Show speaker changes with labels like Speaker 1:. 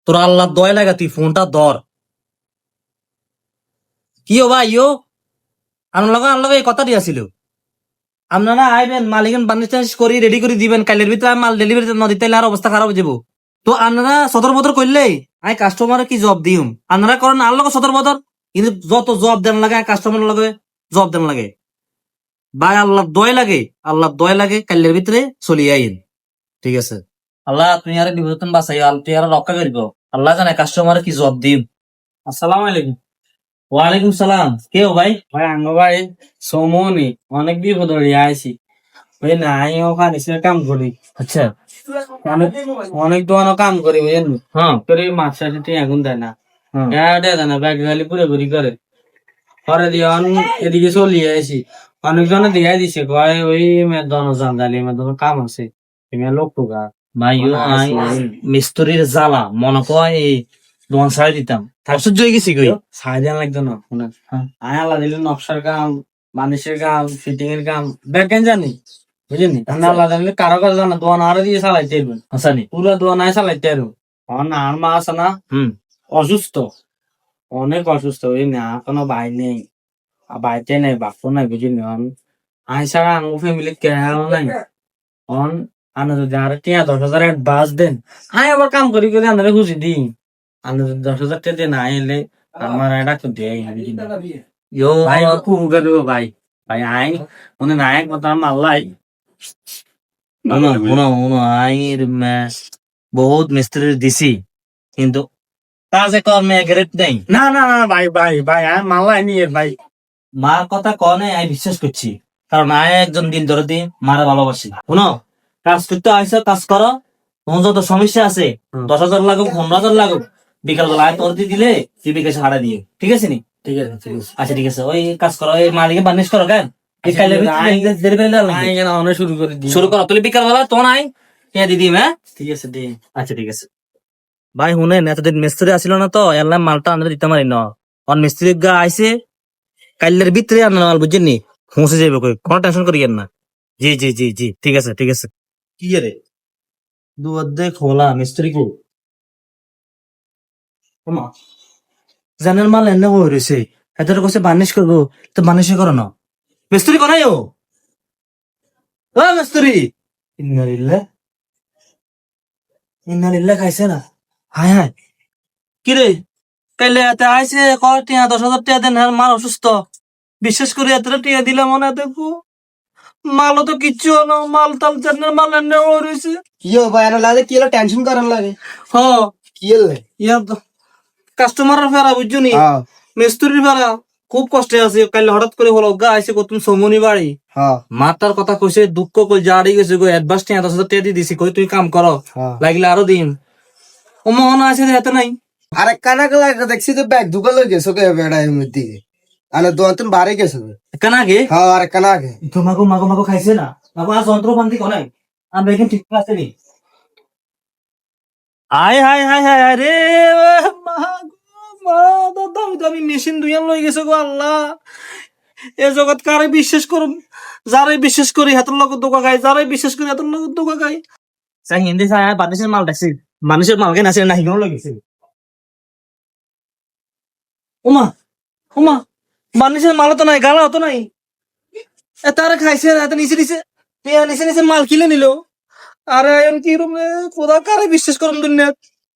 Speaker 1: তোর আল্লাহ দয় লাগা, তুই ফোনটা ধর। কি ও ভাই ইয়ো, আনলগে এই কথা দিয়াছিল, আপনারা আইবেন মালিকেন বান্ডিল চেঞ্জ করি রেডি করে দিবেন, কাইলের ভিতরে মাল ডেলিভারি না দিতে আর অবস্থা খারাপ হয়ে যাবো। তো আপনারা সদর বদর করলে আই কাস্টমার কি জব দিম, আপনারা করেন আর লগে সদর বদর, কিন্তু যত জব দেন লাগে কাস্টমার লগে জব দেন লাগে। ভাই আল্লাহ দয় লাগে, আল্লাহ দয় লাগে, কাইলের ভিতরে চলি আইন, ঠিক আছে? আল্লাহ তুমি আর বিপদন বাঁচাই, তুই আর রক্ষা করিব, আল্লাহ জানে কাস্টমার কি জব দিম।
Speaker 2: আসসালামু আলাইকুম।
Speaker 1: ওয়ালাইকুম সালাম। কে ও ভাই?
Speaker 2: ভাই আঙ্গ ভাই সমনি অনেক বিপদ হয়ে আইছি। ওই না আমি ওখানে সে কাম করি।
Speaker 1: আচ্ছা।
Speaker 2: অনেক অনেক দোকানও কাম করি বুঝেন।
Speaker 1: হ্যাঁ
Speaker 2: করে মাছ সাথে এখন দেয় না,
Speaker 1: হ্যাঁ।
Speaker 2: দেয় না, ব্যাগ খালি পুরো পুরি করে পরে দিয়ে এদিকে চলিয়ে আইছি। অনেকজনে দিয়ে দিছে কয় ওই মেয়ের দন জানদালি মেয়ের দোকান কাম আছে, তুমি লোক টুকা
Speaker 1: ভাই মিস্ত্রির জ্বালা মনে কয় এই দোকান ছাড়াই দিতাম, অসহ্য হয়ে গেছি কই।
Speaker 2: সাহায্য দেওয়া লাগতো না শুনেন। আমি আল্লাহ দিলে নকশার কাম, মানুষের কাম, ফিটিং এর কাম দেখেন জানি বুঝলি। আল্লাহ দিলে কারো কাছে জানা দোয়ান আরো দিয়ে চালাইতে পারবেন,
Speaker 1: হাসানি
Speaker 2: পুরো দোয়ান আয় চালাইতে পারবেন। আর মা আছে না অসুস্থ, অনেক অসুস্থ, ওই না কোনো ভাই নেই, বাড়িতে নেই, বাপু নাই বুঝলি। আই ছাড়া আমার ফ্যামিলি কেউ নাই। অন আনা যদি আর 10,000 অ্যাডভান্স দেন, আমি আবার কাম করি করে আনারে খুশি দিই। আনা যদি 10,000 টাকা দিয়ে না এলে আমার এটা তো দেয়
Speaker 1: ইয়ো
Speaker 2: ভাই খুব দেবো ভাই। ভাই আই মনে নায়ক মতো মাল্লাই
Speaker 1: আইর বহুত মিস্ত্রির দিছি, কিন্তু কাজে কর্মে গ্রেট নেই।
Speaker 2: না না না ভাই ভাই ভাই আমি মাল্লাই নিয়ে ভাই।
Speaker 1: মার কথা কনে আমি বিশ্বাস করছি, কারণ আয় একজন দিল ধরে দিই মারা ভালোবাসি। শুনো, কাজ করতে আইসো, কাজ করো, তোমার যত সমস্যা আছে 10,000 লাগুক 15,000 লাগুক, বিকাল বেলা আয় তোর দিয়ে দিলে তুই বিকাশে হারা দিয়ে, ঠিক আছে নি?
Speaker 2: ঠিক আছে ঠিক আছে।
Speaker 1: আচ্ছা ঠিক আছে, ওই কাজ করো, ওই মালিকে বার্নিশ করো কেন
Speaker 2: অনেক শুরু করে দিই।
Speaker 1: শুরু করো, তুই বিকাল বেলা তোমার আই দিদি। হ্যাঁ
Speaker 2: ঠিক আছে দিই।
Speaker 1: আচ্ছা ঠিক আছে। ভাই শুনেন, এতদিন মিস্ত্রি আসিল না তো এলাম মালটা আনতে দিতে পারি না, অন মিস্ত্রি গা আইসে কাইলের ভিতরে আনা মাল বুঝছেন নি, পৌঁছে যাবে কই, কোনো টেনশন করিয়েন না। জি জি জি জি ঠিক আছে ঠিক আছে। কি রে দু অর্ধেক খোলা মিস্ত্রি কো জানের মাল এনে হয়ে রয়েছে, এদের কাছে বার্নিশ করবো, তো বার্নিশ করো না, মিস্ত্রি করাই ও মিস্ত্রি। ইন্নালিল্লাহ ইন্নালিল্লাহ, খাইছে না? হায় হায়, কি রে কাইলে এতে আইসে কয় টিয়া 10,000 টাকা দেন, হ্যাঁ মাল অসুস্থ, বিশেষ করে এত টিয়া দিলাম মনে দেখো, মালও তো কিচ্ছু হলো, মাল তাল জানের মাল এনে হয়ে রয়েছে।
Speaker 3: কি হো ভাই আনা লাগে, কি হলো টেনশন করার লাগে?
Speaker 1: হ
Speaker 3: কি হলো?
Speaker 1: ইয়া কাস্টমারের ফেরা বুঝছো নি,
Speaker 3: হ্যাঁ
Speaker 1: মিস্ত্রির ফেরা খুব কষ্টে আছে। কাইলে হঠাৎ করে হলো গা আইসে কত সমনি বাড়ি,
Speaker 3: হ্যাঁ
Speaker 1: মাতার কথা কইছে, দুঃখ কই জাড়ি গেছে গো, অ্যাডভান্স টিয়া 10,000 টাকা দিয়ে দিছি, কই তুই কাম করো,
Speaker 3: হ্যাঁ।
Speaker 1: লাগলে আরো দিন। ও মনে আছে হাতে নাই।
Speaker 3: আরে কানাকে লাগে দেখছি তো ব্যাগ ঢুকে লই গেছো কে বেড়া এর মধ্যে আরে দোয়ান তুমি বাড়ি গেছো।
Speaker 1: কেন আগে
Speaker 3: হ্যাঁ আরে কানাকে
Speaker 1: তো মাগো মাগো মাগো খাইছে না, মাগো আর যন্ত্র পান্তি কোনাই, আমরা এখানে ঠিক আছে নি। আয় হায় হায় হায় হায় রে মা গো, মা দাদা আমি মেশিন দুইয়ান লই গেছে গো আল্লাহ। এ জগৎ কারে বিশ্বাস করুম, যারাই বিশ্বাস করি হাতের লোক দোকা গায়, যারাই বিশ্বাস করি হাতের লোক দোকা গায়। চাই হিন্দি চাই বানিশের মাল দেখছি, মানুষের মাল কেন আছে না হিগন লই গেছে। ওমা ওমা, বানিশের মাল তো নাই, গালা তো নাই, তারা খাইছে এত নিচে নিচে, নিচে নিচে মাল কিনে নিল। আরে এখন কি রুম খোদা কারে বিশ্বাস করুন দুনিয়া।